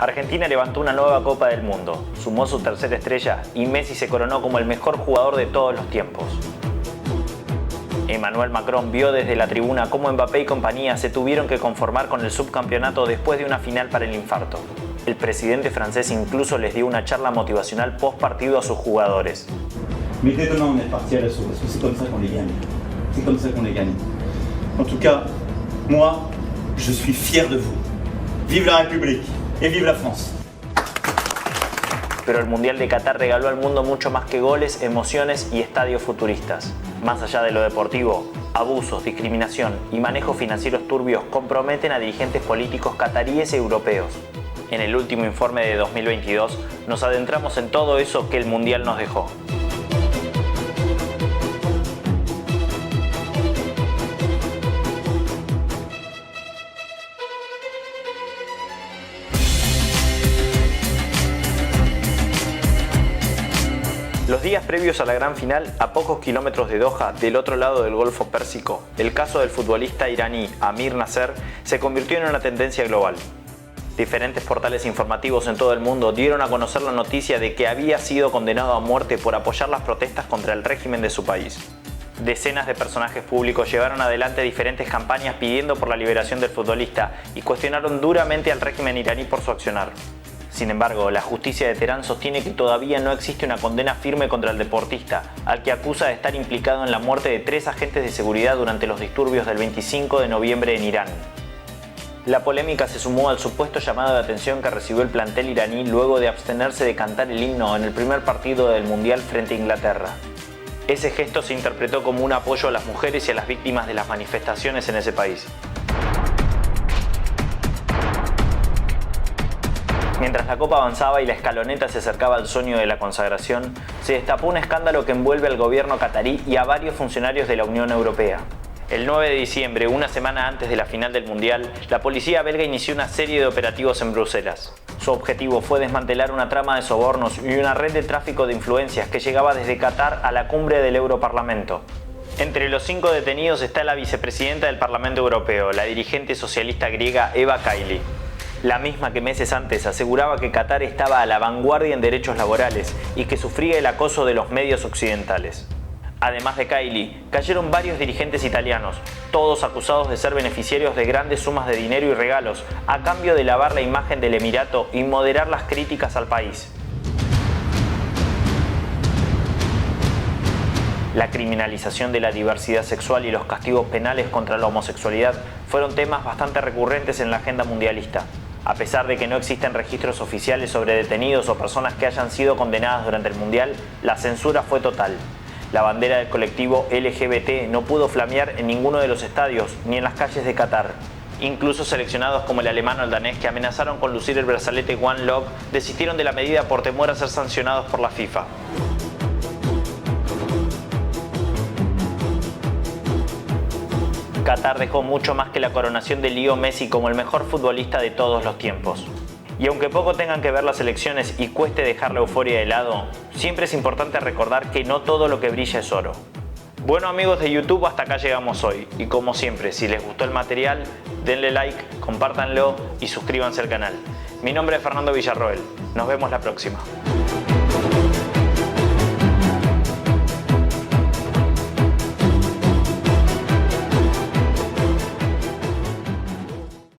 Argentina levantó una nueva Copa del Mundo, sumó su tercera estrella y Messi se coronó como el mejor jugador de todos los tiempos. Emmanuel Macron vio desde la tribuna cómo Mbappé y compañía se tuvieron que conformar con el subcampeonato después de una final para el infarto. El presidente francés incluso les dio una charla motivacional post partido a sus jugadores. Mettez demain on est parti à l'assaut, parce que c'est comme ça qu'on les gagne. C'est comme ça qu'on les gagne. En tout cas, moi, je suis fier de vous. Vive la République et vive la France. Pero el Mundial de Qatar regaló al mundo mucho más que goles, emociones y estadios futuristas. Más allá de lo deportivo, abusos, discriminación y manejos financieros turbios comprometen a dirigentes políticos cataríes y europeos. En el último informe de 2022 nos adentramos en todo eso que el Mundial nos dejó. Los días previos a la gran final, a pocos kilómetros de Doha, del otro lado del Golfo Pérsico, el caso del futbolista iraní Amir Nasser se convirtió en una tendencia global. Diferentes portales informativos en todo el mundo dieron a conocer la noticia de que había sido condenado a muerte por apoyar las protestas contra el régimen de su país. Decenas de personajes públicos llevaron adelante diferentes campañas pidiendo por la liberación del futbolista y cuestionaron duramente al régimen iraní por su accionar. Sin embargo, la justicia de Teherán sostiene que todavía no existe una condena firme contra el deportista, al que acusa de estar implicado en la muerte de 3 agentes de seguridad durante los disturbios del 25 de noviembre en Irán. La polémica se sumó al supuesto llamado de atención que recibió el plantel iraní luego de abstenerse de cantar el himno en el primer partido del Mundial frente a Inglaterra. Ese gesto se interpretó como un apoyo a las mujeres y a las víctimas de las manifestaciones en ese país. Mientras la copa avanzaba y la escaloneta se acercaba al sueño de la consagración, se destapó un escándalo que envuelve al gobierno catarí y a varios funcionarios de la Unión Europea. El 9 de diciembre, una semana antes de la final del Mundial, la policía belga inició una serie de operativos en Bruselas. Su objetivo fue desmantelar una trama de sobornos y una red de tráfico de influencias que llegaba desde Qatar a la cumbre del Europarlamento. Entre los 5 detenidos está la vicepresidenta del Parlamento Europeo, la dirigente socialista griega Eva Kaili. La misma que meses antes aseguraba que Qatar estaba a la vanguardia en derechos laborales y que sufría el acoso de los medios occidentales. Además de Kaili, cayeron varios dirigentes italianos, todos acusados de ser beneficiarios de grandes sumas de dinero y regalos a cambio de lavar la imagen del Emirato y moderar las críticas al país. La criminalización de la diversidad sexual y los castigos penales contra la homosexualidad fueron temas bastante recurrentes en la agenda mundialista. A pesar de que no existen registros oficiales sobre detenidos o personas que hayan sido condenadas durante el Mundial, la censura fue total. La bandera del colectivo LGBT no pudo flamear en ninguno de los estadios ni en las calles de Qatar. Incluso seleccionados como el alemán o el danés que amenazaron con lucir el brazalete One Love desistieron de la medida por temor a ser sancionados por la FIFA. Qatar dejó mucho más que la coronación de Leo Messi como el mejor futbolista de todos los tiempos. Y aunque poco tengan que ver las elecciones y cueste dejar la euforia de lado, siempre es importante recordar que no todo lo que brilla es oro. Bueno amigos de YouTube, hasta acá llegamos hoy. Y como siempre, si les gustó el material, denle like, compártanlo y suscríbanse al canal. Mi nombre es Fernando Villarroel. Nos vemos la próxima.